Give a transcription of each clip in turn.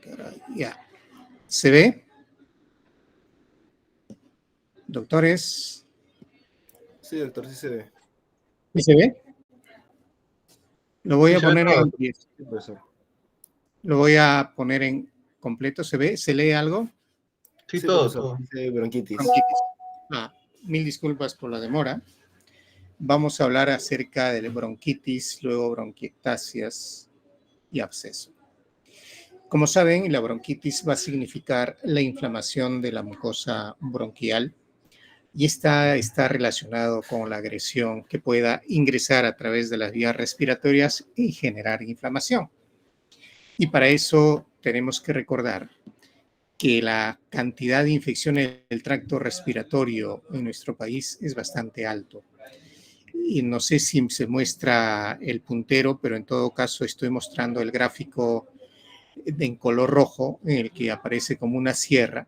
caray, ya. ¿Se ve? Doctores. Sí, doctor, sí se ve. ¿Sí se ve? Lo voy a poner en... Sí, profesor. Lo voy a poner en completo. ¿Se ve? ¿Se lee algo? Sí, todo. Dice bronquitis. Mil disculpas por la demora. Vamos a hablar acerca de bronquitis, luego bronquiectasias y absceso. Como saben, la bronquitis va a significar la inflamación de la mucosa bronquial y está relacionado con la agresión que pueda ingresar a través de las vías respiratorias y generar inflamación. Y para eso tenemos que recordar que la cantidad de infecciones del tracto respiratorio en nuestro país es bastante alto. Y no sé si se muestra el puntero, pero en todo caso estoy mostrando el gráfico en color rojo, en el que aparece como una sierra.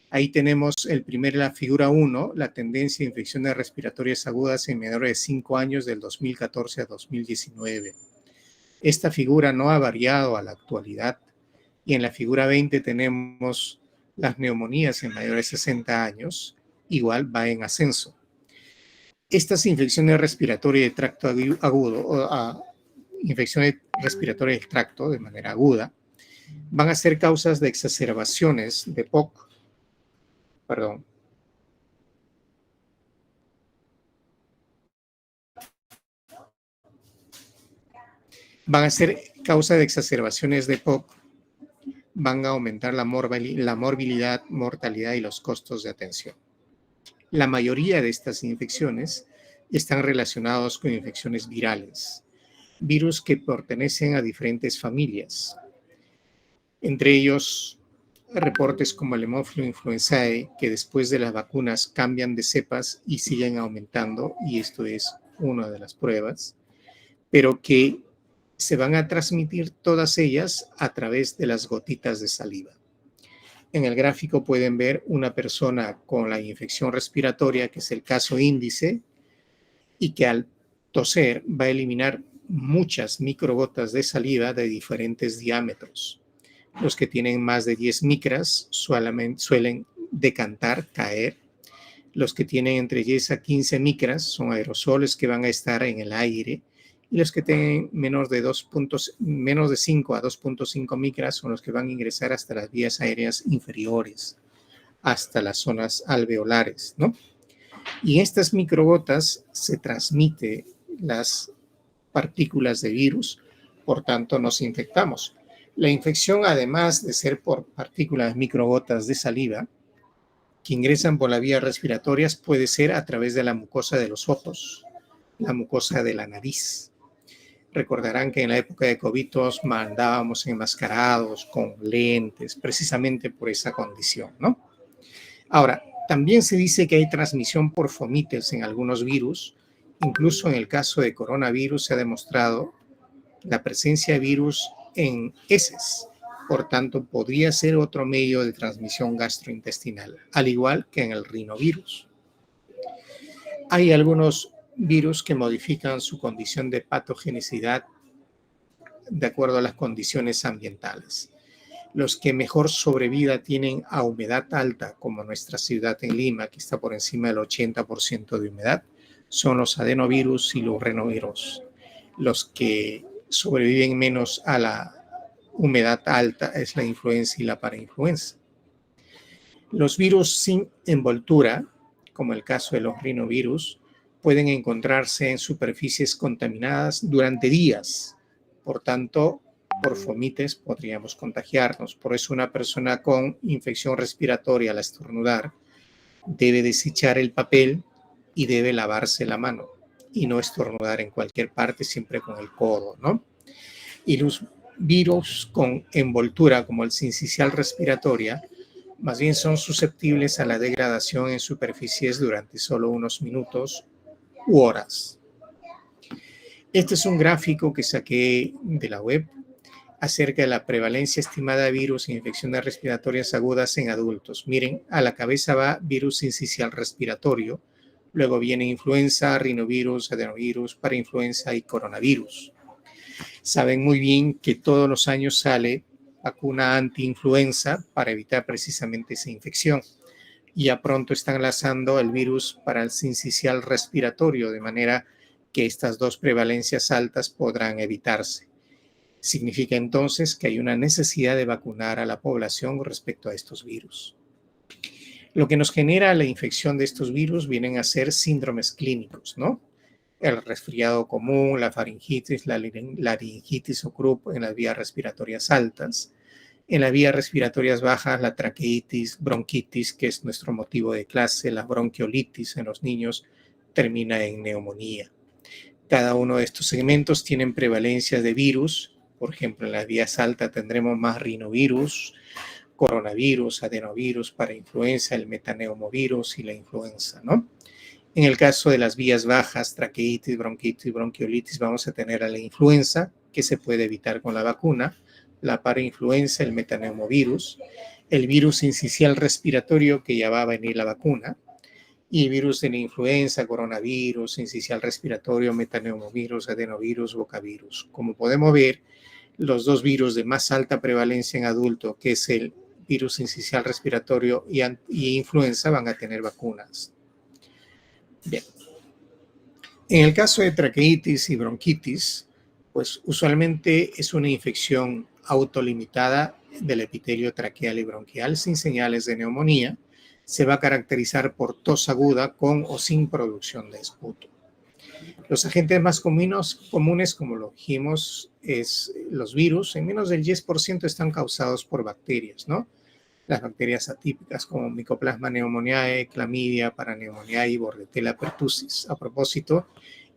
Ahí tenemos la figura 1, la tendencia de infecciones respiratorias agudas en menores de 5 años del 2014 a 2019. Esta figura no ha variado a la actualidad. Y en la figura 20 tenemos las neumonías en mayores de 60 años, igual va en ascenso. Estas infecciones respiratorias de tracto agudo, infecciones respiratorias del tracto de manera aguda, van a ser causas de exacerbaciones de POC, van a ser causa de exacerbaciones de POC, van a aumentar la morbilidad, mortalidad y los costos de atención. La mayoría de estas infecciones están relacionados con infecciones virales, virus que pertenecen a diferentes familias. Entre ellos, reportes como el Haemophilus influenzae, que después de las vacunas cambian de cepas y siguen aumentando, y esto es una de las pruebas, pero que se van a transmitir todas ellas a través de las gotitas de saliva. En el gráfico pueden ver una persona con la infección respiratoria, que es el caso índice, y que al toser va a eliminar muchas microgotas de saliva de diferentes diámetros. Los que tienen más de 10 micras suelen decantar, caer. Los que tienen entre 10 a 15 micras son aerosoles que van a estar en el aire. Y los que tienen menos de 5 a 2.5 micras son los que van a ingresar hasta las vías aéreas inferiores, hasta las zonas alveolares, ¿no? Y en estas microgotas se transmite las partículas de virus, por tanto nos infectamos. La infección, además de ser por partículas microgotas de saliva que ingresan por las vías respiratorias, puede ser a través de la mucosa de los ojos, la mucosa de la nariz. Recordarán que en la época de COVID todos andábamos enmascarados con lentes, precisamente por esa condición, ¿no? Ahora, también se dice que hay transmisión por fomites en algunos virus. Incluso en el caso de coronavirus se ha demostrado la presencia de virus en heces. Por tanto, podría ser otro medio de transmisión gastrointestinal, al igual que en el rinovirus. Hay algunos virus que modifican su condición de patogenicidad de acuerdo a las condiciones ambientales. Los que mejor sobrevida tienen a humedad alta, como nuestra ciudad en Lima, que está por encima del 80% de humedad, son los adenovirus y los renovirus. Los que sobreviven menos a la humedad alta es la influenza y la parainfluenza. Los virus sin envoltura, como el caso de los rinovirus, pueden encontrarse en superficies contaminadas durante días. Por tanto, por fomites podríamos contagiarnos. Por eso una persona con infección respiratoria al estornudar debe desechar el papel y debe lavarse la mano y no estornudar en cualquier parte, siempre con el codo, ¿no? Y los virus con envoltura, como el sincicial respiratoria, más bien son susceptibles a la degradación en superficies durante solo unos minutos u horas. Este es un gráfico que saqué de la web acerca de la prevalencia estimada de virus e infecciones respiratorias agudas en adultos. Miren, a la cabeza va virus sincicial respiratorio, luego viene influenza, rinovirus, adenovirus, parainfluenza y coronavirus. Saben muy bien que todos los años sale vacuna anti-influenza para evitar precisamente esa infección. Y ya pronto están lanzando el virus para el sincicial respiratorio, de manera que estas dos prevalencias altas podrán evitarse. Significa entonces que hay una necesidad de vacunar a la población respecto a estos virus. Lo que nos genera la infección de estos virus vienen a ser síndromes clínicos, ¿no? El resfriado común, la faringitis, la laringitis o croup en las vías respiratorias altas. En las vías respiratorias bajas, la traqueitis, bronquitis, que es nuestro motivo de clase, la bronquiolitis en los niños termina en neumonía. Cada uno de estos segmentos tienen prevalencias de virus. Por ejemplo, en las vías altas tendremos más rinovirus, coronavirus, adenovirus para influenza, el metaneumovirus y la influenza, ¿no? En el caso de las vías bajas, traqueitis, bronquitis, bronquiolitis, vamos a tener a la influenza, que se puede evitar con la vacuna, la parainfluenza, el metaneumovirus, el virus sincicial respiratorio, que ya va a venir la vacuna, y virus de la influenza, coronavirus, sincicial respiratorio, metaneumovirus, adenovirus, bocavirus. Como podemos ver, los dos virus de más alta prevalencia en adulto, que es el virus sincicial respiratorio y influenza, van a tener vacunas. Bien. En el caso de traqueitis y bronquitis, pues usualmente es una infección autolimitada del epitelio traqueal y bronquial sin señales de neumonía. Se va a caracterizar por tos aguda con o sin producción de esputo. Los agentes más comunes, como lo dijimos, es los virus. En menos del 10% están causados por bacterias, ¿no? Las bacterias atípicas como Mycoplasma pneumoniae, Clamidia, Paraneumoniae y Bordetella pertussis. A propósito,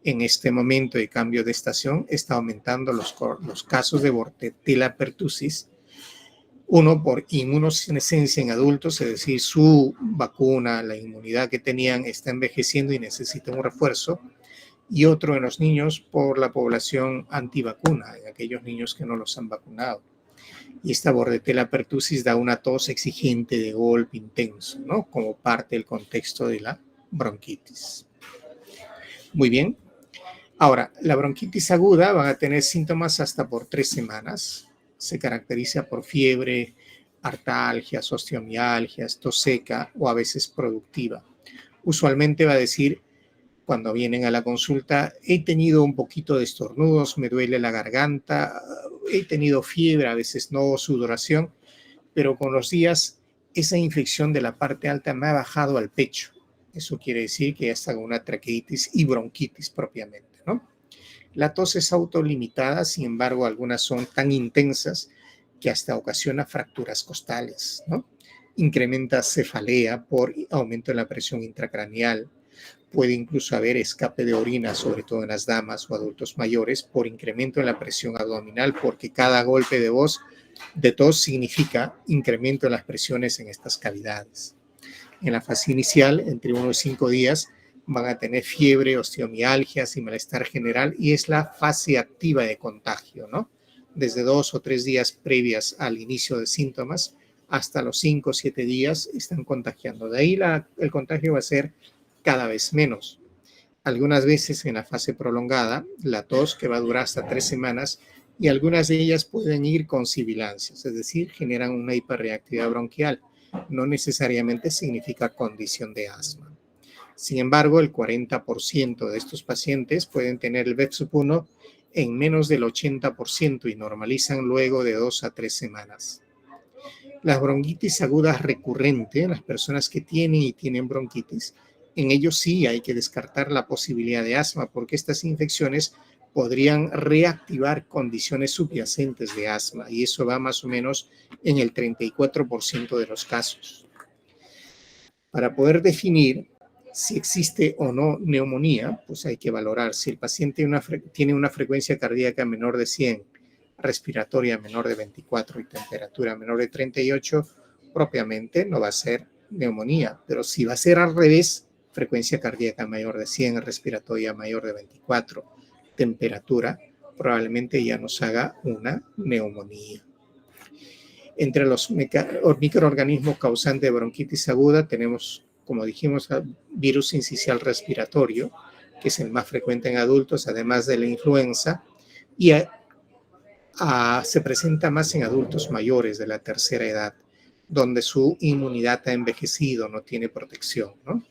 en este momento de cambio de estación está aumentando los casos de Bordetella pertussis. Uno por inmunosenescencia en adultos, es decir, su vacuna, la inmunidad que tenían está envejeciendo y necesita un refuerzo. Y otro en los niños por la población antivacuna, en aquellos niños que no los han vacunado. Y esta Bordetella pertussis da una tos exigente de golpe intenso, ¿no? Como parte del contexto de la bronquitis. Muy bien. Ahora, la bronquitis aguda va a tener síntomas hasta por 3 semanas. Se caracteriza por fiebre, artalgias, osteomialgias, tos seca o a veces productiva. Usualmente va a decir, cuando vienen a la consulta, he tenido un poquito de estornudos, me duele la garganta, he tenido fiebre, a veces no, sudoración, pero con los días esa infección de la parte alta me ha bajado al pecho. Eso quiere decir que ya está con una traqueitis y bronquitis propiamente, ¿no? La tos es autolimitada, sin embargo, algunas son tan intensas que hasta ocasiona fracturas costales, ¿no? Incrementa cefalea por aumento de la presión intracraneal. Puede incluso haber escape de orina, sobre todo en las damas o adultos mayores, por incremento en la presión abdominal, porque cada golpe de tos significa incremento en las presiones en estas cavidades. En la fase inicial, entre 1 y 5 días, van a tener fiebre, osteomialgias y malestar general, y es la fase activa de contagio, ¿no? Desde 2 o 3 días previas al inicio de síntomas hasta los 5 o 7 días están contagiando. De ahí el contagio va a ser cada vez menos. Algunas veces en la fase prolongada, la tos que va a durar hasta 3 semanas, y algunas de ellas pueden ir con sibilancias, es decir, generan una hiperreactividad bronquial. No necesariamente significa condición de asma. Sin embargo, el 40% de estos pacientes pueden tener el VEP-1 en menos del 80% y normalizan luego de 2 a 3 semanas. Las bronquitis agudas recurrentes, las personas que tienen bronquitis, en ellos sí hay que descartar la posibilidad de asma, porque estas infecciones podrían reactivar condiciones subyacentes de asma, y eso va más o menos en el 34% de los casos. Para poder definir si existe o no neumonía, pues hay que valorar si el paciente tiene una frecuencia cardíaca menor de 100, respiratoria menor de 24 y temperatura menor de 38, propiamente no va a ser neumonía, pero si va a ser al revés, frecuencia cardíaca mayor de 100, respiratoria mayor de 24, temperatura, probablemente ya nos haga una neumonía. Entre los microorganismos causantes de bronquitis aguda tenemos, como dijimos, virus sincicial respiratorio, que es el más frecuente en adultos, además de la influenza, y se presenta más en adultos mayores de la tercera edad, donde su inmunidad ha envejecido, no tiene protección, ¿no?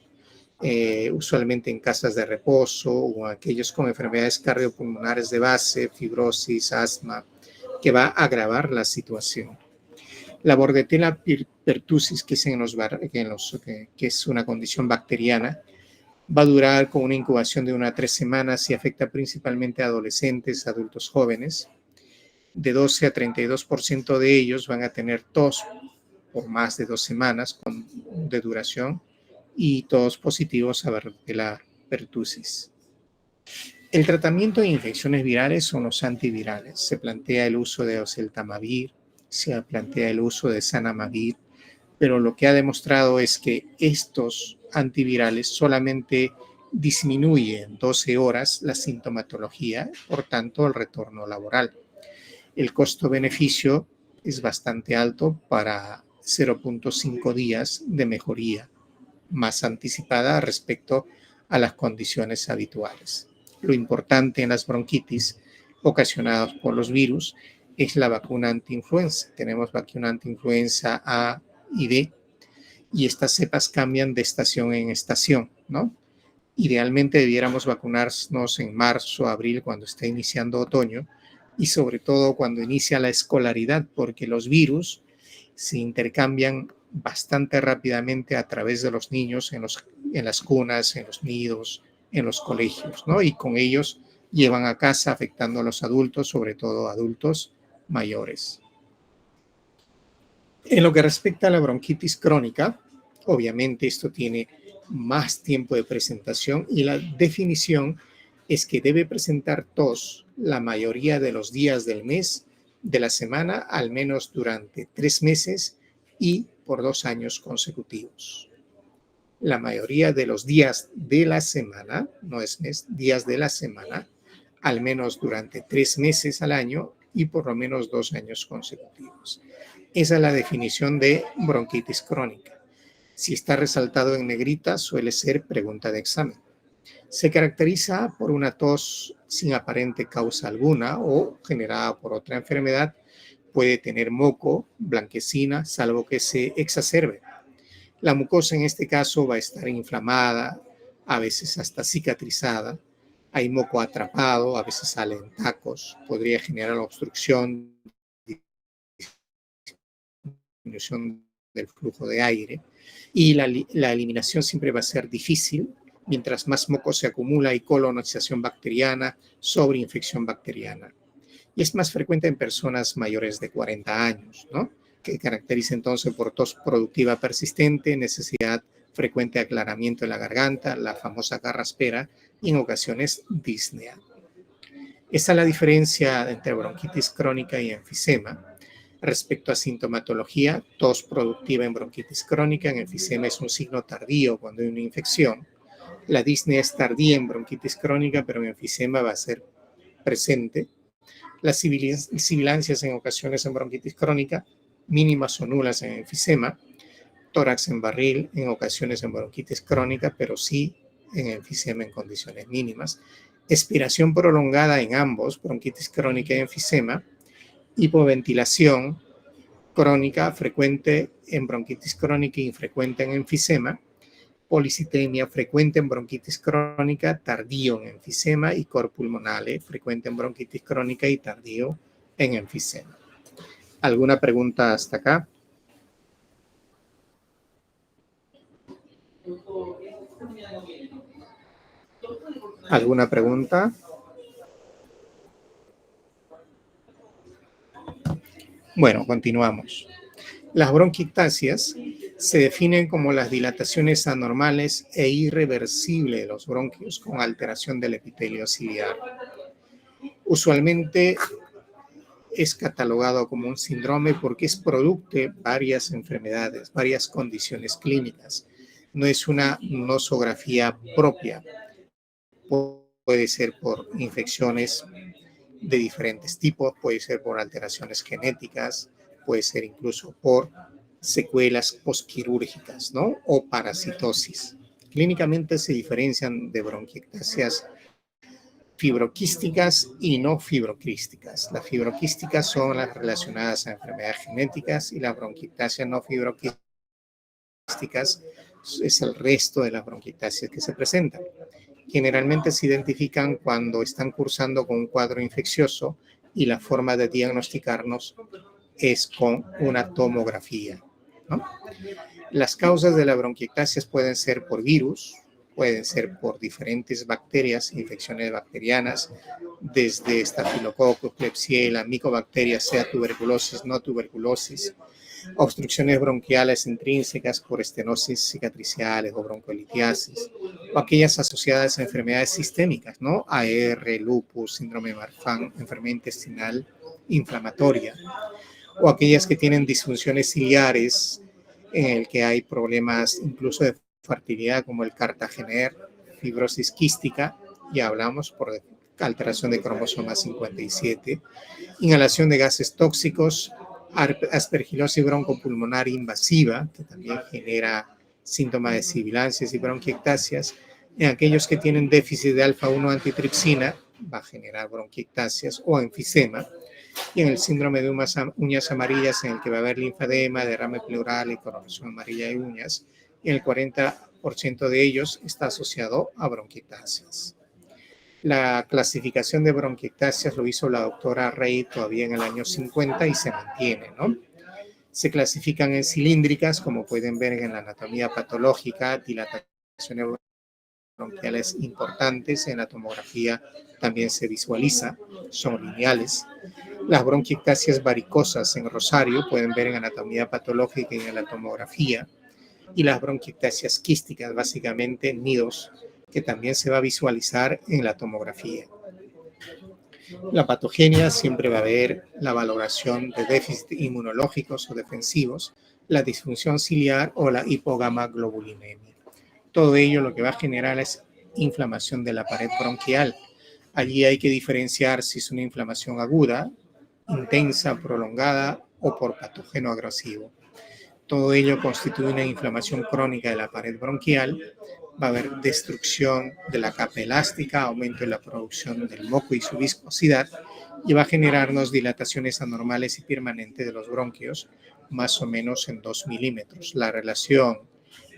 Usualmente en casas de reposo o aquellos con enfermedades cardiopulmonares de base, fibrosis, asma, que va a agravar la situación. La Bordetella pertussis, que es una condición bacteriana, va a durar con una incubación de 1 a 3 semanas y afecta principalmente a adolescentes, adultos jóvenes. De 12 a 32% de ellos van a tener tos por más de 2 semanas de duración y todos positivos a Bordetella pertussis. El tratamiento de infecciones virales son los antivirales. Se plantea el uso de oseltamivir, se plantea el uso de zanamivir, pero lo que ha demostrado es que estos antivirales solamente disminuyen en 12 horas la sintomatología, por tanto el retorno laboral. El costo-beneficio es bastante alto para 0.5 días de mejoría más anticipada respecto a las condiciones habituales. Lo importante en las bronquitis ocasionadas por los virus es la vacuna antiinfluenza. Tenemos vacuna antiinfluenza A y B, y estas cepas cambian de estación en estación, ¿no? Idealmente debiéramos vacunarnos en marzo, abril, cuando está iniciando otoño, y sobre todo cuando inicia la escolaridad, porque los virus se intercambian bastante rápidamente a través de los niños en las cunas, en los nidos, en los colegios, ¿no? Y con ellos llevan a casa afectando a los adultos, sobre todo adultos mayores. En lo que respecta a la bronquitis crónica, obviamente esto tiene más tiempo de presentación y la definición es que debe presentar tos la mayoría de los días del mes, de la semana, al menos durante 3 meses y por 2 años consecutivos. La mayoría de los días de la semana, no es mes, días de la semana, al menos durante 3 meses al año y por lo menos 2 años consecutivos. Esa es la definición de bronquitis crónica. Si está resaltado en negrita, suele ser pregunta de examen. Se caracteriza por una tos sin aparente causa alguna o generada por otra enfermedad. Puede tener moco, blanquecina, salvo que se exacerbe. La mucosa en este caso va a estar inflamada, a veces hasta cicatrizada. Hay moco atrapado, a veces salen tacos, podría generar obstrucción, disminución del flujo de aire, y la eliminación siempre va a ser difícil. Mientras más moco se acumula, hay colonización bacteriana, sobreinfección bacteriana. Y es más frecuente en personas mayores de 40 años, ¿no? Que caracteriza entonces por tos productiva persistente, necesidad frecuente de aclaramiento de la garganta, la famosa carraspera y en ocasiones disnea. Esa es la diferencia entre bronquitis crónica y enfisema. Respecto a sintomatología, tos productiva en bronquitis crónica, en enfisema es un signo tardío cuando hay una infección. La disnea es tardía en bronquitis crónica, pero en enfisema va a ser presente. Las sibilancias en ocasiones en bronquitis crónica, mínimas o nulas en enfisema. Tórax en barril en ocasiones en bronquitis crónica, pero sí en enfisema en condiciones mínimas. Expiración prolongada en ambos, bronquitis crónica y enfisema. Hipoventilación crónica frecuente en bronquitis crónica y infrecuente en enfisema. Policitemia frecuente en bronquitis crónica, tardío en enfisema, y cor pulmonale frecuente en bronquitis crónica y tardío en enfisema. ¿Alguna pregunta hasta acá? ¿Alguna pregunta? Bueno, continuamos. Las bronquiectasias se definen como las dilataciones anormales e irreversibles de los bronquios con alteración del epitelio ciliar. Usualmente es catalogado como un síndrome porque es producto de varias enfermedades, varias condiciones clínicas. No es una nosografía propia. Puede ser por infecciones de diferentes tipos, puede ser por alteraciones genéticas, puede ser incluso por secuelas postquirúrgicas, ¿no? O parasitosis. Clínicamente se diferencian de bronquiectasias fibroquísticas y no fibroquísticas. Las fibroquísticas son las relacionadas a enfermedades genéticas y las bronquiectasias no fibroquísticas es el resto de las bronquiectasias que se presentan. Generalmente se identifican cuando están cursando con un cuadro infeccioso y la forma de diagnosticarnos es con una tomografía, ¿no? Las causas de la bronquiectasia pueden ser por virus, pueden ser por diferentes bacterias, infecciones bacterianas, desde estafilococcus, klebsiella, micobacterias, sea tuberculosis, no tuberculosis, obstrucciones bronquiales intrínsecas por estenosis cicatriciales o broncolitiasis, o aquellas asociadas a enfermedades sistémicas, ¿no? AR, lupus, síndrome de Marfan, enfermedad intestinal inflamatoria, o aquellas que tienen disfunciones ciliares, en el que hay problemas incluso de fertilidad como el Cartagener, fibrosis quística, ya hablamos por alteración de cromosoma 57, inhalación de gases tóxicos, aspergilosis broncopulmonar invasiva, que también genera síntomas de sibilancias y bronquiectasias. En aquellos que tienen déficit de alfa-1 antitripsina, va a generar bronquiectasias o enfisema. Y en el síndrome de uñas amarillas, en el que va a haber linfedema, derrame pleural y coloración amarilla de uñas, y el 40% de ellos está asociado a bronquiectasias. La clasificación de bronquiectasias lo hizo la doctora Rey todavía en el año 50 y se mantiene, ¿no? Se clasifican en cilíndricas, como pueden ver en la anatomía patológica, dilataciones bronquiales importantes, en la tomografía también se visualiza, son lineales. Las bronquiectasias varicosas en rosario pueden ver en anatomía patológica y en la tomografía, y las bronquiectasias quísticas, básicamente nidos, que también se va a visualizar en la tomografía. La patogenia siempre va a haber la valoración de déficits inmunológicos o defensivos, la disfunción ciliar o la hipogamaglobulinemia. Todo ello lo que va a generar es inflamación de la pared bronquial. Allí hay que diferenciar si es una inflamación aguda, intensa, prolongada o por patógeno agresivo. Todo ello constituye una inflamación crónica de la pared bronquial. Va a haber destrucción de la capa elástica, aumento de la producción del moco y su viscosidad, y va a generarnos dilataciones anormales y permanentes de los bronquios, más o menos en 2 milímetros. La relación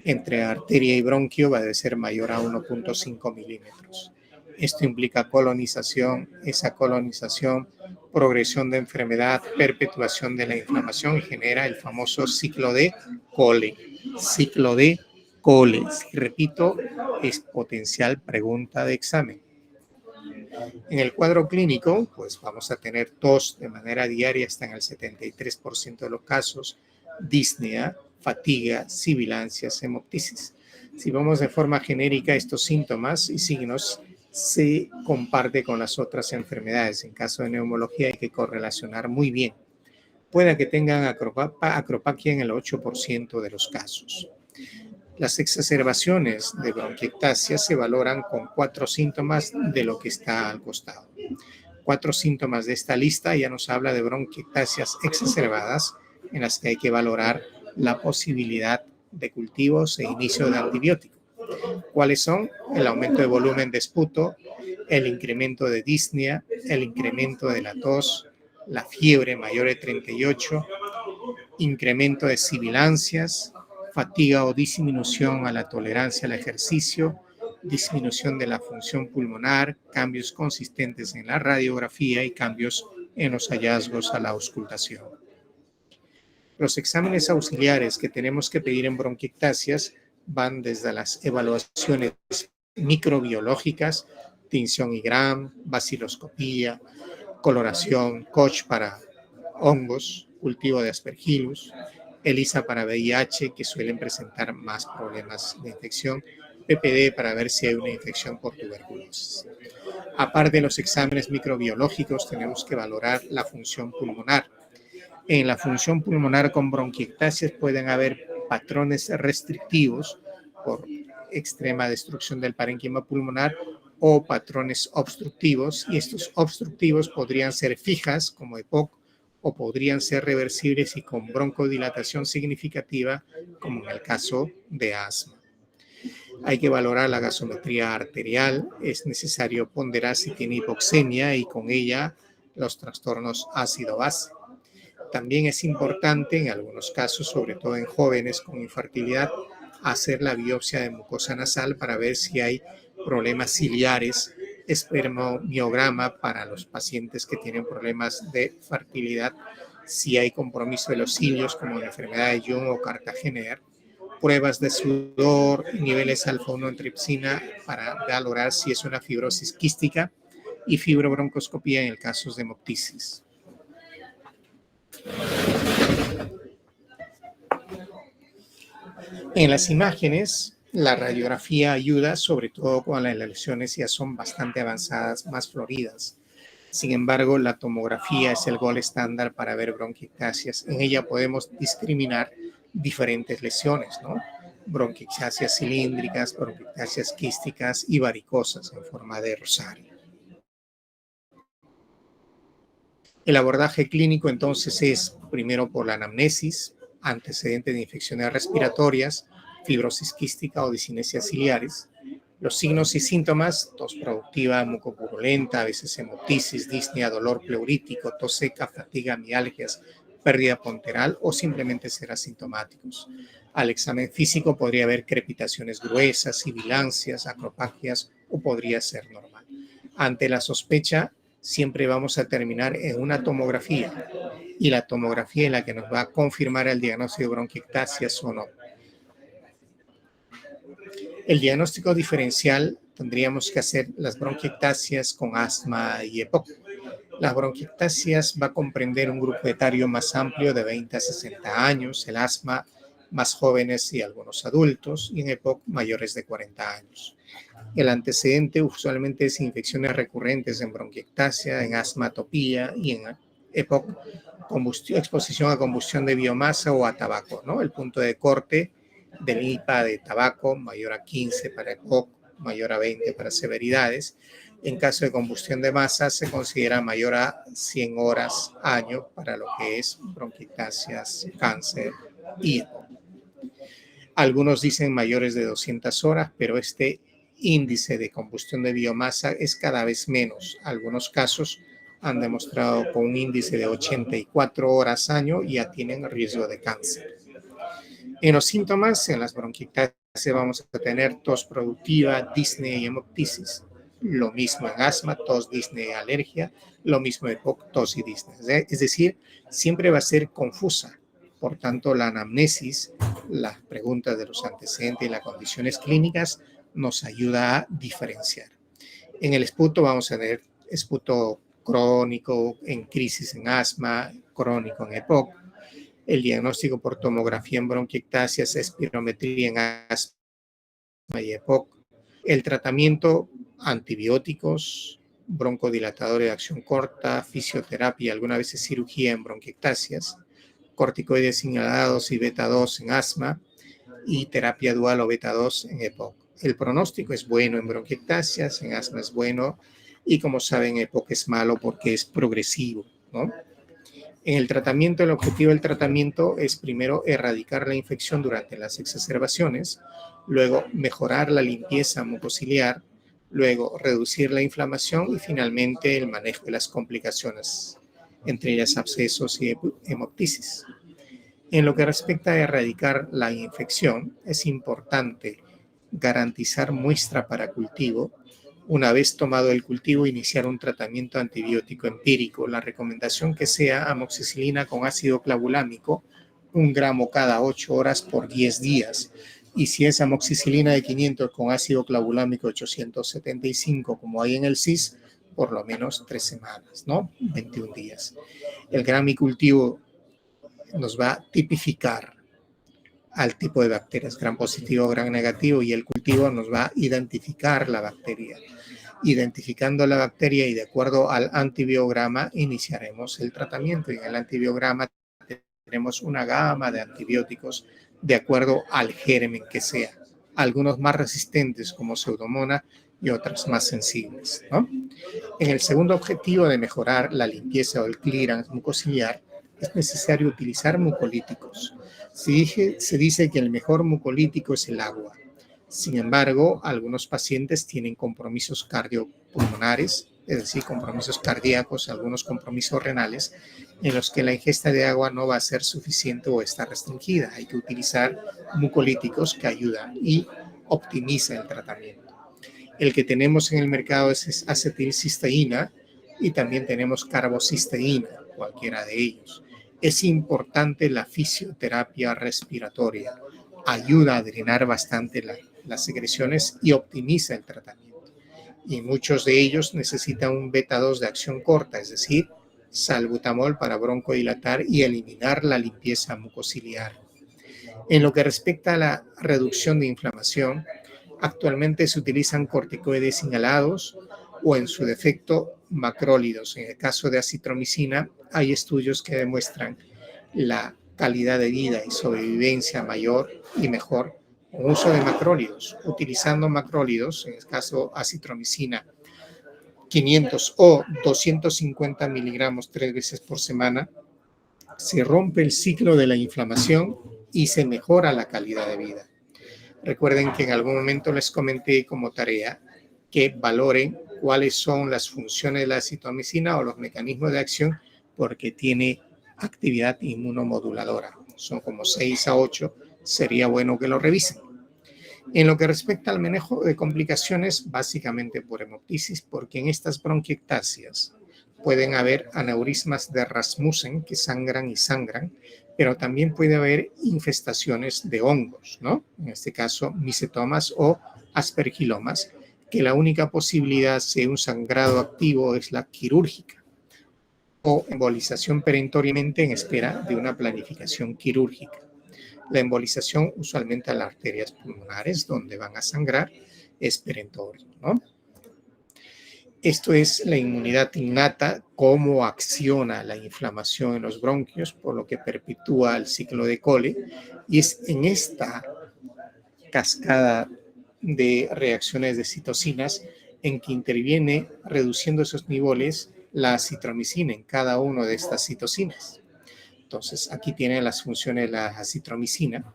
entre arteria y bronquio va a ser mayor a 1.5 milímetros. Esto implica colonización, esa colonización, progresión de enfermedad, perpetuación de la inflamación y genera el famoso ciclo de Cole. Ciclo de Cole. Y repito, es potencial pregunta de examen. En el cuadro clínico, pues vamos a tener tos de manera diaria hasta en el 73% de los casos, disnea, fatiga, sibilancias, hemoptisis. Si vamos de forma genérica, estos síntomas y signos se comparte con las otras enfermedades. En caso de neumología hay que correlacionar muy bien. Puede que tengan acropaquia en el 8% de los casos. Las exacerbaciones de bronquiectasia se valoran con 4 síntomas de lo que está al costado. 4 síntomas de esta lista ya nos habla de bronquiectasias exacerbadas en las que hay que valorar la posibilidad de cultivos e inicio de antibiótico. ¿Cuáles son? El aumento de volumen de esputo, el incremento de disnea, el incremento de la tos, la fiebre mayor de 38, incremento de sibilancias, fatiga o disminución a la tolerancia al ejercicio, disminución de la función pulmonar, cambios consistentes en la radiografía y cambios en los hallazgos a la auscultación. Los exámenes auxiliares que tenemos que pedir en bronquiectasias van desde las evaluaciones microbiológicas, tinción IgG, baciloscopía, coloración, Koch para hongos, cultivo de Aspergillus, ELISA para VIH, que suelen presentar más problemas de infección, PPD para ver si hay una infección por tuberculosis. Aparte de los exámenes microbiológicos, tenemos que valorar la función pulmonar. En la función pulmonar con bronquiectasias pueden haber patrones restrictivos por extrema destrucción del parénquima pulmonar o patrones obstructivos, y estos obstructivos podrían ser fijas como EPOC o podrían ser reversibles y con broncodilatación significativa como en el caso de asma. Hay que valorar la gasometría arterial. Es necesario ponderar si tiene hipoxemia y con ella los trastornos ácido-base. También es importante en algunos casos, sobre todo en jóvenes con infertilidad, hacer la biopsia de mucosa nasal para ver si hay problemas ciliares, espermomiograma para los pacientes que tienen problemas de fertilidad, si hay compromiso de los cilios como la enfermedad de Young o Cartagener, pruebas de sudor, niveles alfa-1 en tripsina para valorar si es una fibrosis quística y fibrobroncoscopía en el caso de hemoptisis. En las imágenes, la radiografía ayuda, sobre todo cuando las lesiones ya son bastante avanzadas, más floridas. Sin embargo, la tomografía es el gold estándar para ver bronquiectasias. En ella podemos discriminar diferentes lesiones, ¿no? Bronquiectasias cilíndricas, bronquiectasias quísticas y varicosas en forma de rosario. El abordaje clínico entonces es primero por la anamnesis, antecedentes de infecciones respiratorias, fibrosis quística o discinesias ciliares. Los signos y síntomas: tos productiva, mucopurulenta, a veces hemoptisis, disnea, dolor pleurítico, tos seca, fatiga, mialgias, pérdida ponderal o simplemente ser asintomáticos. Al examen físico podría haber crepitaciones gruesas, sibilancias, acropagias o podría ser normal. Ante la sospecha, siempre vamos a terminar en una tomografía y la tomografía es la que nos va a confirmar el diagnóstico de bronquiectasias o no. El diagnóstico diferencial tendríamos que hacer las bronquiectasias con asma y EPOC. Las bronquiectasias va a comprender un grupo etario más amplio de 20 a 60 años, el asma más jóvenes y algunos adultos, y en EPOC mayores de 40 años. El antecedente usualmente es infecciones recurrentes en bronquiectasia, en asmatopía y en EPOC, exposición a combustión de biomasa o a tabaco, ¿no? El punto de corte del IPA de tabaco mayor a 15 para EPOC, mayor a 20 para severidades. En caso de combustión de masa se considera mayor a 100 horas año para lo que es bronquiectasias, cáncer y EPOC. Algunos dicen mayores de 200 horas, pero este índice de combustión de biomasa es cada vez menos. Algunos casos han demostrado con un índice de 84 horas año ya tienen riesgo de cáncer. En los síntomas, en las bronquiectasias vamos a tener tos productiva, disnea y hemoptisis. Lo mismo en asma, tos, disnea y alergia. Lo mismo en EPOC, tos y disnea. Es decir, siempre va a ser confusa. Por tanto, la anamnesis, las preguntas de los antecedentes y las condiciones clínicas nos ayuda a diferenciar. En el esputo vamos a tener esputo crónico en crisis en asma, crónico en EPOC. El diagnóstico por tomografía en bronquiectasias, espirometría en asma y EPOC. El tratamiento: antibióticos, broncodilatadores de acción corta, fisioterapia, algunas veces cirugía en bronquiectasias, corticoides inhalados y beta-2 en asma y terapia dual o beta-2 en EPOC. El pronóstico es bueno en bronquiectasias, en asma es bueno y, como saben, EPOC es malo porque es progresivo, ¿no? En el tratamiento, el objetivo del tratamiento es primero erradicar la infección durante las exacerbaciones, luego mejorar la limpieza mucociliar, luego reducir la inflamación y finalmente el manejo de las complicaciones, entre ellas abscesos y hemoptisis. En lo que respecta a erradicar la infección, es importante garantizar muestra para cultivo. Una vez tomado el cultivo, iniciar un tratamiento antibiótico empírico. La recomendación que sea amoxicilina con ácido clavulámico, 1 gramo cada 8 horas por 10 días. Y si es amoxicilina de 500 con ácido clavulámico 875, como hay en el CIS, por lo menos 3 semanas, ¿no? 21 días. El gramicultivo nos va a tipificar al tipo de bacterias, gram positivo, gram negativo, y el cultivo nos va a identificar la bacteria. Identificando la bacteria y de acuerdo al antibiograma iniciaremos el tratamiento. Y en el antibiograma tenemos una gama de antibióticos de acuerdo al germen que sea. Algunos más resistentes como Pseudomonas y otras más sensibles, ¿no? En el segundo objetivo de mejorar la limpieza o el clearance mucociliar es necesario utilizar mucolíticos. Se dice que el mejor mucolítico es el agua. Sin embargo, algunos pacientes tienen compromisos cardiopulmonares, es decir, compromisos cardíacos, algunos compromisos renales, en los que la ingesta de agua no va a ser suficiente o está restringida. Hay que utilizar mucolíticos que ayudan y optimizan el tratamiento. El que tenemos en el mercado es acetilcisteína y también tenemos carbocisteína, cualquiera de ellos. Es importante la fisioterapia respiratoria. Ayuda a drenar bastante las secreciones y optimiza el tratamiento. Y muchos de ellos necesitan un beta-2 de acción corta, es decir, salbutamol para broncodilatar y eliminar la limpieza mucociliar. En lo que respecta a la reducción de inflamación, actualmente se utilizan corticoides inhalados o en su defecto macrólidos. En el caso de acitromicina hay estudios que demuestran la calidad de vida y sobrevivencia mayor y mejor con uso de macrólidos. Utilizando macrólidos, en el caso acitromicina, 500 o 250 miligramos 3 veces por semana, se rompe el ciclo de la inflamación y se mejora la calidad de vida. Recuerden que en algún momento les comenté como tarea que valoren cuáles son las funciones de la acitromicina o los mecanismos de acción porque tiene actividad inmunomoduladora. Son como 6 a 8, sería bueno que lo revisen. En lo que respecta al manejo de complicaciones, básicamente por hemoptisis, porque en estas bronquiectasias pueden haber aneurismas de Rasmussen que sangran y sangran, pero también puede haber infestaciones de hongos, ¿no? En este caso, micetomas o aspergilomas, que la única posibilidad de un sangrado activo es la quirúrgica o embolización perentoriamente en espera de una planificación quirúrgica. La embolización usualmente a las arterias pulmonares, donde van a sangrar, es perentorio, ¿no? Esto es la inmunidad innata, cómo acciona la inflamación en los bronquios, por lo que perpetúa el ciclo de Cole, y es en esta cascada de reacciones de citocinas en que interviene reduciendo esos niveles la acitromicina en cada una de estas citocinas. Entonces, aquí tienen las funciones de la acitromicina.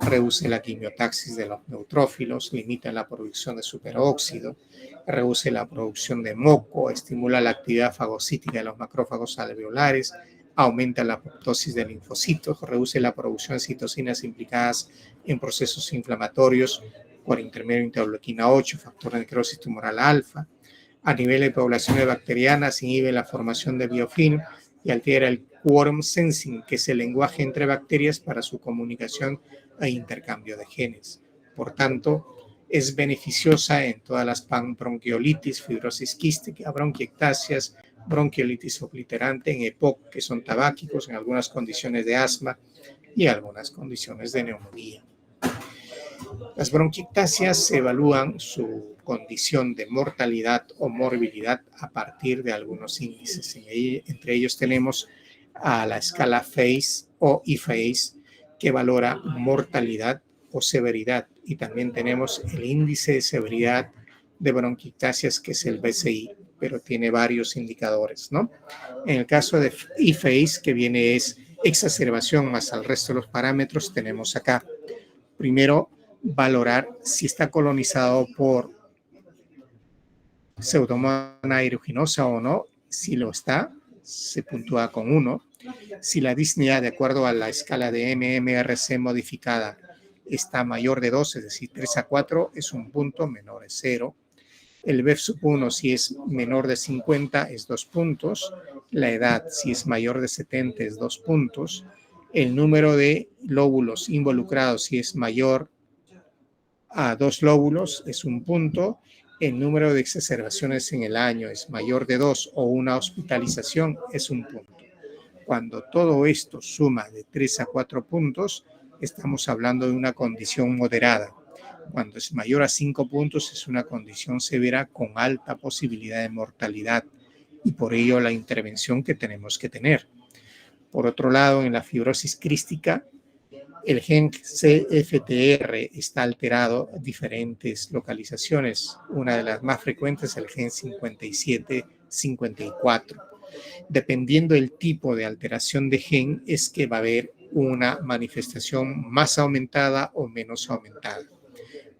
Reduce la quimiotaxis de los neutrófilos, limita la producción de superóxido, reduce la producción de moco, estimula la actividad fagocítica de los macrófagos alveolares, aumenta la apoptosis de linfocitos, reduce la producción de citocinas implicadas en procesos inflamatorios por intermedio de interleuquina 8, factor de necrosis tumoral alfa. A nivel de poblaciones bacterianas, inhibe la formación de biofilm y altera el quorum sensing, que es el lenguaje entre bacterias para su comunicación e intercambio de genes. Por tanto, es beneficiosa en todas las panbronquiolitis, fibrosis quística, bronquiectasias, bronquiolitis obliterante, en EPOC, que son tabáquicos, en algunas condiciones de asma y algunas condiciones de neumonía. Las bronquiectasias evalúan su condición de mortalidad o morbilidad a partir de algunos índices. Entre ellos tenemos a la escala FACE o IFACE, que valora mortalidad o severidad, y también tenemos el índice de severidad de bronquiectasias, que es el BCI, pero tiene varios indicadores, ¿no? En el caso de IFACE, que viene es exacerbación más al resto de los parámetros, tenemos acá, primero, valorar si está colonizado por Pseudomonas aeruginosa o no. Si lo está, se puntúa con 1. Si la disnea, de acuerdo a la escala de MMRC modificada, está mayor de 2, es decir, 3 a 4, es un punto, menor es 0. El BEF-1, si es menor de 50, es 2 puntos. La edad, si es mayor de 70, es 2 puntos. El número de lóbulos involucrados, si es mayor a 2 lóbulos, es 1 punto. El número de exacerbaciones en el año es mayor de 2 o una hospitalización, es 1 punto. Cuando todo esto suma de 3 a 4 puntos, estamos hablando de una condición moderada. Cuando es mayor a 5 puntos, es una condición severa con alta posibilidad de mortalidad, y por ello la intervención que tenemos que tener. Por otro lado, en la fibrosis quística, el gen CFTR está alterado en diferentes localizaciones. Una de las más frecuentes es el gen 57-54. Dependiendo del tipo de alteración de gen, es que va a haber una manifestación más aumentada o menos aumentada.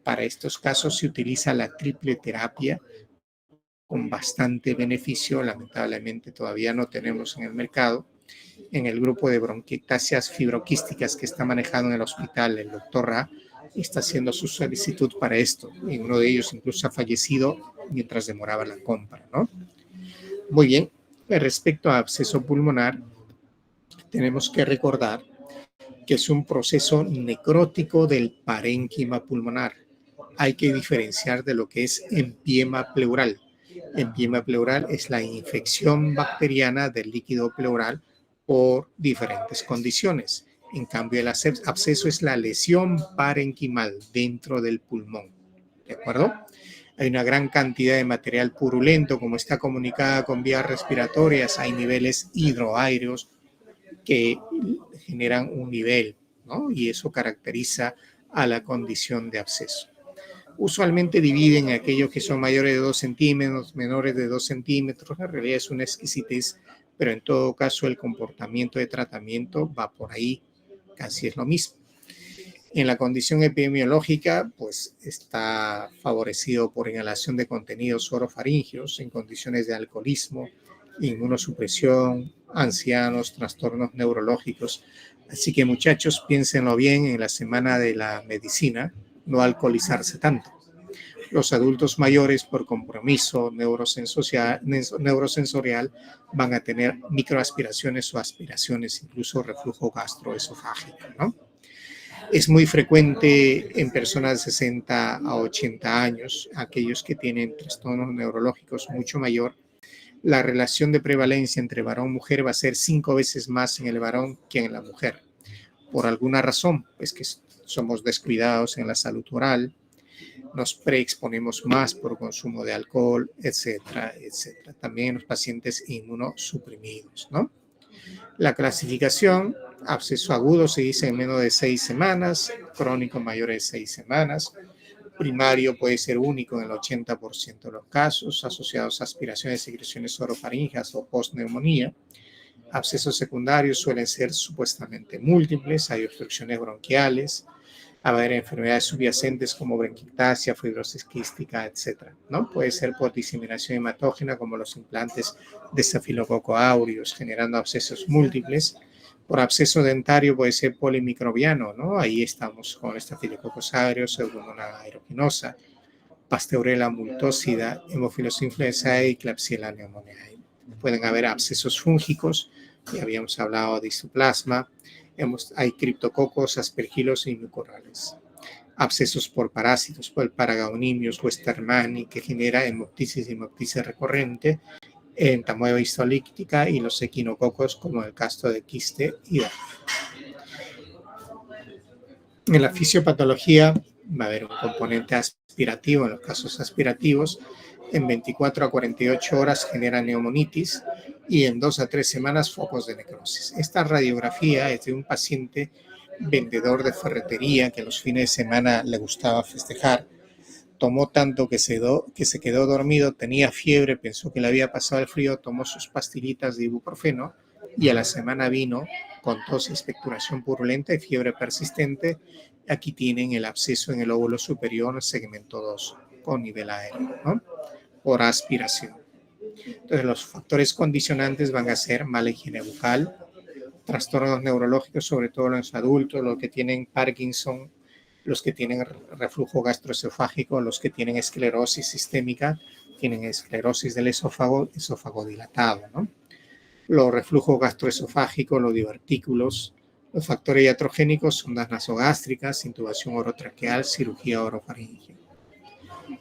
Para estos casos se utiliza la triple terapia con bastante beneficio. Lamentablemente todavía no tenemos en el mercado. En el grupo de bronquiectasias fibroquísticas que está manejando en el hospital, el doctor Ra está haciendo su solicitud para esto. Y uno de ellos incluso ha fallecido mientras demoraba la compra, ¿no? Muy bien. Respecto a absceso pulmonar, tenemos que recordar que es un proceso necrótico del parénquima pulmonar. Hay que diferenciar de lo que es empiema pleural. Empiema pleural es la infección bacteriana del líquido pleural por diferentes condiciones. En cambio, el absceso es la lesión parenquimal dentro del pulmón. ¿De acuerdo? Hay una gran cantidad de material purulento, como está comunicada con vías respiratorias, hay niveles hidroaéreos que generan un nivel, ¿no? Y eso caracteriza a la condición de absceso. Usualmente dividen aquellos que son mayores de 2 centímetros, menores de 2 centímetros. En realidad es una exquisitez, pero en todo caso el comportamiento de tratamiento va por ahí, casi es lo mismo. En la condición epidemiológica, pues está favorecido por inhalación de contenidos orofaríngeos en condiciones de alcoholismo, inmunosupresión, ancianos, trastornos neurológicos. Así que muchachos, piénsenlo bien en la semana de la medicina, no alcoholizarse tanto. Los adultos mayores, por compromiso neurosensorial, van a tener microaspiraciones o aspiraciones, incluso reflujo gastroesofágico, ¿no? Es muy frecuente en personas de 60 a 80 años, aquellos que tienen trastornos neurológicos mucho mayor. La relación de prevalencia entre varón y mujer va a ser 5 veces más en el varón que en la mujer. Por alguna razón, pues que somos descuidados en la salud oral, nos preexponemos más por consumo de alcohol, etcétera, etcétera. También en los pacientes inmunosuprimidos, ¿no? La clasificación, absceso agudo se dice en menos de 6 semanas, crónico mayor de 6 semanas, primario puede ser único en el 80% de los casos, asociados a aspiraciones, secreciones orofaríngeas o postneumonía. Abscesos secundarios suelen ser supuestamente múltiples, hay obstrucciones bronquiales, a haber enfermedades subyacentes como bronquiectasia, fibrosis quística, etc., ¿no? Puede ser por diseminación hematógena como los implantes de Staphylococcus aureus, generando abscesos múltiples. Por absceso dentario puede ser polimicrobiano, ¿no? Ahí estamos con Staphylococcus aureus, Pseudomonas aeruginosa, Pasteurella multósida, Haemophilus influenzae y Klebsiella pneumoniae. Pueden haber abscesos fúngicos, ya habíamos hablado de histoplasma, hay criptococos, aspergilos y mucorales. Abscesos por parásitos, por el Paragonimius westermani, que genera hemoptisis y hemoptisis recurrente, entamoeba histolítica y los equinococos como el caso de quiste y DAF. En la fisiopatología va a haber un componente aspirativo. En los casos aspirativos, en 24 a 48 horas genera neumonitis y en 2 a 3 semanas focos de necrosis. Esta radiografía es de un paciente vendedor de ferretería que los fines de semana le gustaba festejar. Tomó tanto que se quedó dormido, tenía fiebre, pensó que le había pasado el frío, tomó sus pastillitas de ibuprofeno y a la semana vino con tos, expectoración purulenta y fiebre persistente. Aquí tienen el absceso en el óvulo superior, segmento 2, con nivel aéreo, ¿no? Por aspiración. Entonces, los factores condicionantes van a ser mala higiene bucal, trastornos neurológicos, sobre todo en los adultos, los que tienen Parkinson, los que tienen reflujo gastroesofágico, los que tienen esclerosis sistémica, tienen esclerosis del esófago dilatado, ¿no? Los reflujos gastroesofágicos, los divertículos, los factores iatrogénicos, sondas nasogástricas, intubación orotraqueal, cirugía orofaríngea.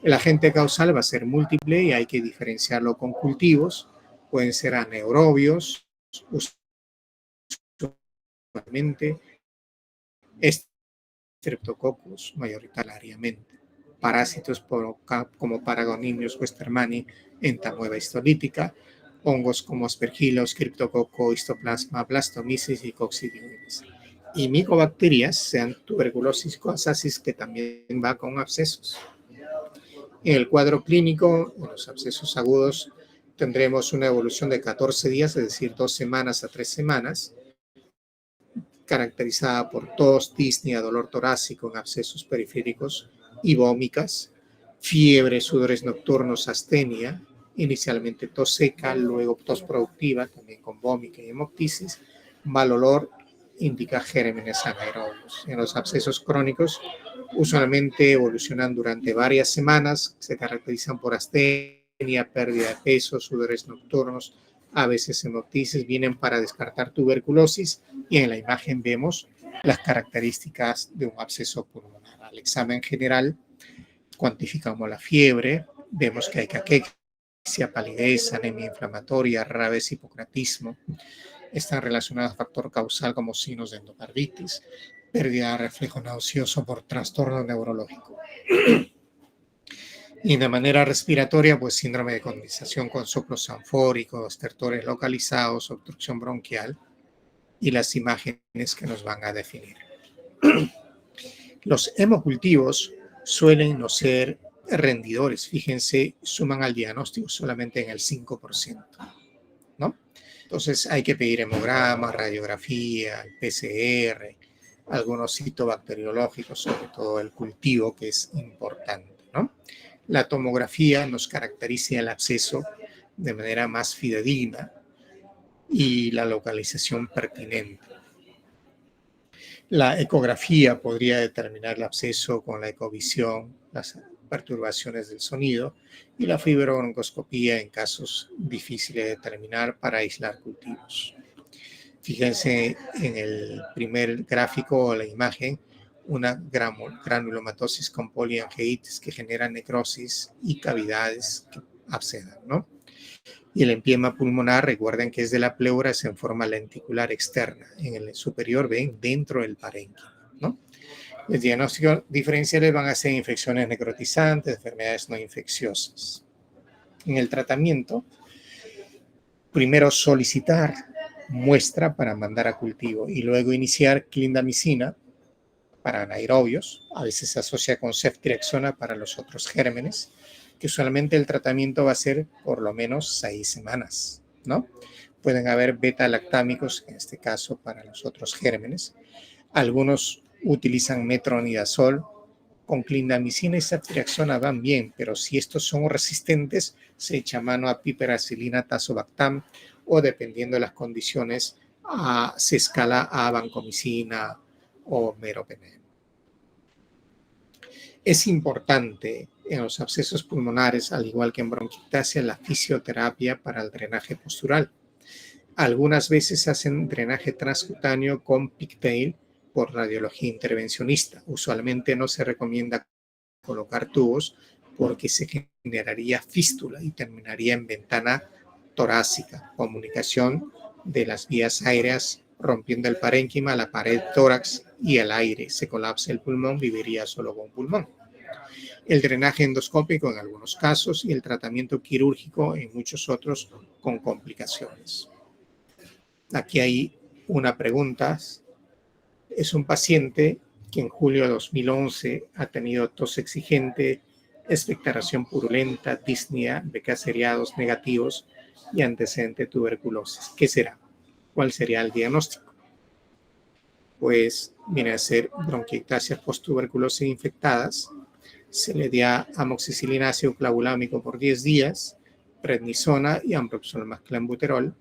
El agente causal va a ser múltiple y hay que diferenciarlo con cultivos. Pueden ser anaerobios, usualmente, Streptococcus mayoritariamente, parásitos como Paragonimius westermani, entamoeba histolítica, hongos como Aspergillus, Cryptococcus, Histoplasma, Blastomyces y Coccidioides. Y micobacterias, sean tuberculosis, coasasis, que también va con abscesos. En el cuadro clínico, en los abscesos agudos, tendremos una evolución de 14 días, es decir, 2 semanas a 3 semanas, caracterizada por tos, disnea, dolor torácico en abscesos periféricos y vómicas, fiebre, sudores nocturnos, astenia, inicialmente tos seca, luego tos productiva, también con vómica y hemoptisis, mal olor, indica gérmenes anaerobios. En los abscesos crónicos, usualmente evolucionan durante varias semanas, se caracterizan por astenia, pérdida de peso, sudores nocturnos, a veces hemoptisis, vienen para descartar tuberculosis y en la imagen vemos las características de un absceso pulmonar. Al examen general cuantificamos la fiebre, vemos que hay caquexia, palidez, anemia inflamatoria, rara vez hipocratismo. Están relacionados a factor causal como signos de endocarditis, pérdida de reflejo nauseoso por trastorno neurológico. Y de manera respiratoria, pues síndrome de condensación con soplo sanfórico, estertores localizados, obstrucción bronquial y las imágenes que nos van a definir. Los hemocultivos suelen no ser rendidores, fíjense, suman al diagnóstico solamente en el 5%, ¿no? Entonces hay que pedir hemograma, radiografía, el PCR, algunos citobacteriológicos, sobre todo el cultivo, que es importante, ¿no? La tomografía nos caracteriza el absceso de manera más fidedigna y la localización pertinente. La ecografía podría determinar el absceso con la ecovisión, las perturbaciones del sonido y la fibrobroncoscopía en casos difíciles de determinar para aislar cultivos. Fíjense en el primer gráfico o la imagen, una granulomatosis con poliangeitis que genera necrosis y cavidades que abscedan, ¿no? Y el empiema pulmonar, recuerden que es de la pleura, es en forma lenticular externa. En el superior ven dentro del parénquima, ¿no? Los diagnósticos diferenciales van a ser infecciones necrotizantes, enfermedades no infecciosas. En el tratamiento, primero solicitar muestra para mandar a cultivo y luego iniciar clindamicina para anaerobios. A veces se asocia con ceftriaxona para los otros gérmenes, que usualmente el tratamiento va a ser por lo menos 6 semanas, ¿no? Pueden haber beta-lactámicos, en este caso para los otros gérmenes. Algunos utilizan metronidazol, con clindamicina y ceftriaxona van bien, pero si estos son resistentes, se echa mano a piperacilina, tazobactam, o dependiendo de las condiciones, se escala a vancomicina o meropenem. Es importante en los abscesos pulmonares, al igual que en bronquiectasia, la fisioterapia para el drenaje postural. Algunas veces hacen drenaje transcutáneo con pigtail por radiología intervencionista. Usualmente no se recomienda colocar tubos porque se generaría fístula y terminaría en ventana torácica, comunicación de las vías aéreas rompiendo el parénquima, la pared tórax y el aire. Se colapsa el pulmón, viviría solo con pulmón. El drenaje endoscópico en algunos casos y el tratamiento quirúrgico en muchos otros con complicaciones. Aquí hay una pregunta. Es un paciente que en julio de 2011 ha tenido tos exigente, expectoración purulenta, disnea, BK seriados negativos y antecedente de tuberculosis. ¿Qué será? ¿Cuál sería el diagnóstico? Pues viene a ser bronquiectasias post-tuberculosis infectadas. Se le da amoxicilina ácido clavulámico por 10 días, prednisona y ambroxol clenbuterol.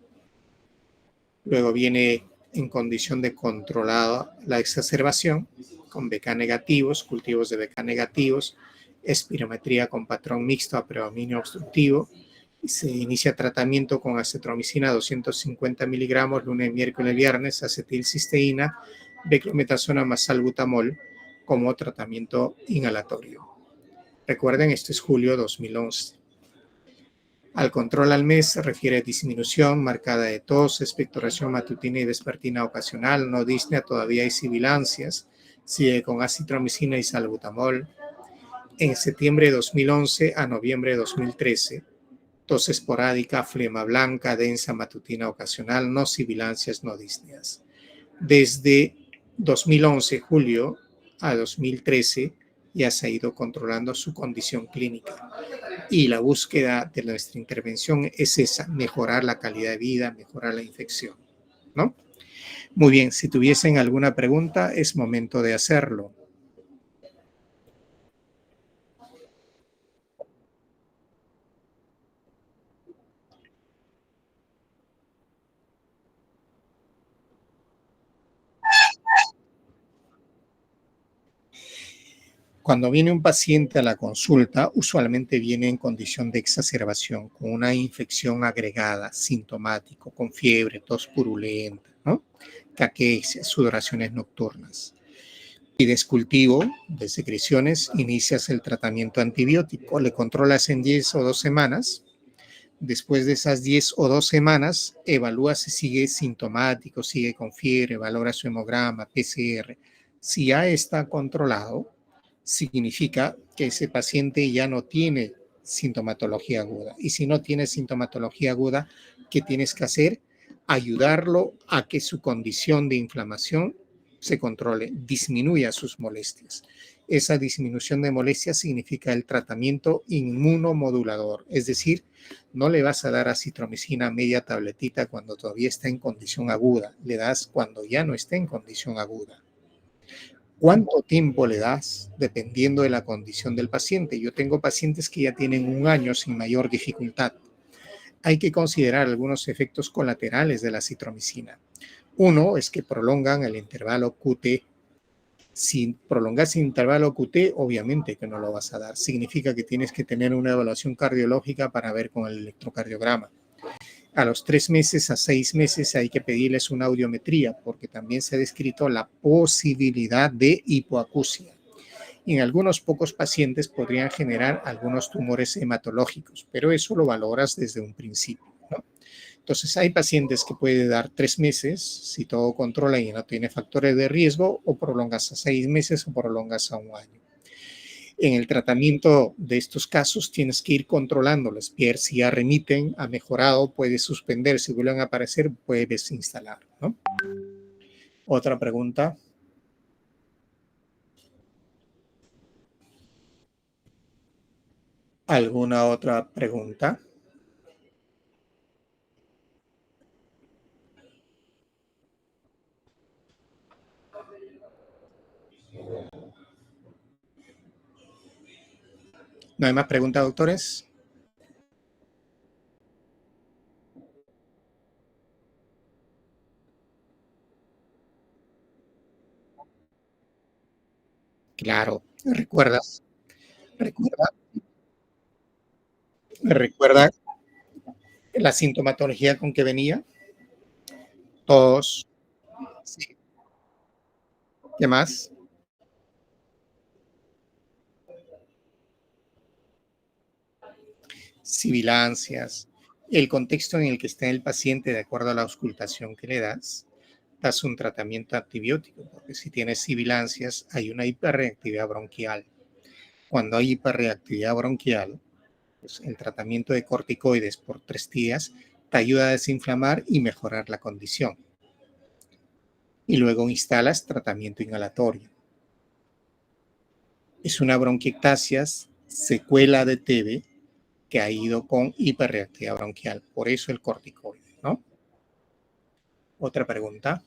Luego viene en condición de controlada la exacerbación con BK negativos, cultivos de BK negativos, espirometría con patrón mixto a predominio obstructivo. Se inicia tratamiento con acetromicina 250 miligramos lunes, miércoles, viernes, acetilcisteína, beclometasona más salbutamol como tratamiento inhalatorio. Recuerden, esto es julio 2011. Al control al mes se refiere a disminución marcada de tos, expectoración matutina y vespertina ocasional, no disnea, todavía hay sibilancias, sigue con acitromicina y salbutamol. En septiembre de 2011 a noviembre de 2013, tos esporádica, flema blanca, densa, matutina ocasional, no sibilancias, no disneas. Desde 2011, julio, a 2013, ya se ha ido controlando su condición clínica. Y la búsqueda de nuestra intervención es esa, mejorar la calidad de vida, mejorar la infección, ¿no? Muy bien, si tuviesen alguna pregunta, es momento de hacerlo. Cuando viene un paciente a la consulta, usualmente viene en condición de exacerbación, con una infección agregada, sintomático, con fiebre, tos purulenta, ¿no? Caquexia, sudoraciones nocturnas. Pides cultivo de secreciones, inicias el tratamiento antibiótico, le controlas en 10 o 2 semanas. Después de esas 10 o 2 semanas, evalúa si sigue sintomático, sigue con fiebre, valora su hemograma, PCR. Si ya está controlado, significa que ese paciente ya no tiene sintomatología aguda. Y si no tiene sintomatología aguda, ¿qué tienes que hacer? Ayudarlo a que su condición de inflamación se controle, disminuya sus molestias. Esa disminución de molestias significa el tratamiento inmunomodulador, es decir, no le vas a dar acitromicina media tabletita cuando todavía está en condición aguda, le das cuando ya no está en condición aguda. ¿Cuánto tiempo le das? Dependiendo de la condición del paciente. Yo tengo pacientes que ya tienen 1 año sin mayor dificultad. Hay que considerar algunos efectos colaterales de la acitromicina. Uno es que prolongan el intervalo QT. Si prolongas el intervalo QT, obviamente que no lo vas a dar. Significa que tienes que tener una evaluación cardiológica para ver con el electrocardiograma. A los 3 meses a 6 meses hay que pedirles una audiometría porque también se ha descrito la posibilidad de hipoacusia. En algunos pocos pacientes podrían generar algunos tumores hematológicos, pero eso lo valoras desde un principio, ¿no? Entonces hay pacientes que puede dar 3 meses si todo controla y no tiene factores de riesgo, o prolongas a 6 meses o prolongas a 1 año. En el tratamiento de estos casos tienes que ir controlándolos. Ver si ya remiten, ha mejorado, puedes suspender. Si vuelven a aparecer, puedes instalar, ¿no? Otra pregunta. ¿Alguna otra pregunta? ¿No hay más preguntas, doctores? Claro. Recuerda la sintomatología con que venía. Tos. Sí. ¿Qué más? Sibilancias. El contexto en el que está el paciente de acuerdo a la auscultación que le das un tratamiento antibiótico, porque si tienes sibilancias hay una hiperreactividad bronquial. Cuando hay hiperreactividad bronquial, pues el tratamiento de corticoides por 3 días te ayuda a desinflamar y mejorar la condición. Y luego instalas tratamiento inhalatorio. Es una bronquiectasia, secuela de TB, que ha ido con hiperreactividad bronquial, por eso el corticoide, ¿no? Otra pregunta.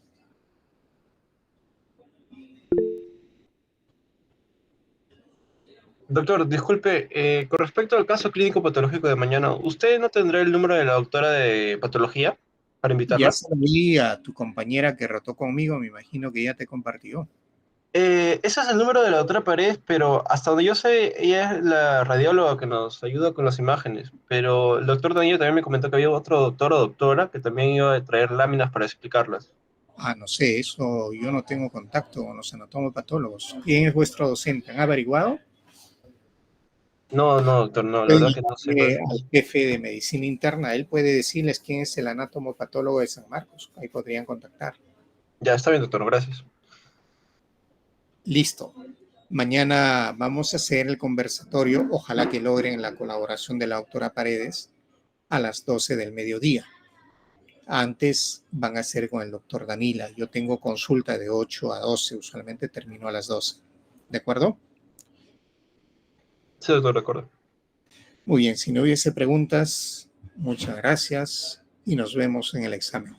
Doctor, disculpe, con respecto al caso clínico patológico de mañana, ¿usted no tendrá el número de la doctora de patología para Ya invitarla? salí a tu compañera que rotó conmigo, me imagino que ya te compartió. Ese es el número de la doctora Paredes, pero hasta donde yo sé, ella es la radióloga que nos ayuda con las imágenes. Pero el doctor Daniel también me comentó que había otro doctor o doctora que también iba a traer láminas para explicarlas. Ah, no sé, eso yo no tengo contacto con los anatomopatólogos. ¿Quién es vuestro docente? ¿Han averiguado? No, no, doctor, no, la Pueden verdad que no sé cuál llamarle es. al jefe de medicina interna, él puede decirles quién es el anatomopatólogo de San Marcos. Ahí podrían contactar. Ya, está bien, doctor, gracias. Listo. Mañana vamos a hacer el conversatorio. Ojalá que logren la colaboración de la doctora Paredes a las 12 del mediodía. Antes van a ser con el doctor Danila. Yo tengo consulta de 8 a 12, usualmente termino a las 12. ¿De acuerdo? Sí, doctor, de acuerdo. Muy bien, si no hubiese preguntas, muchas gracias y nos vemos en el examen.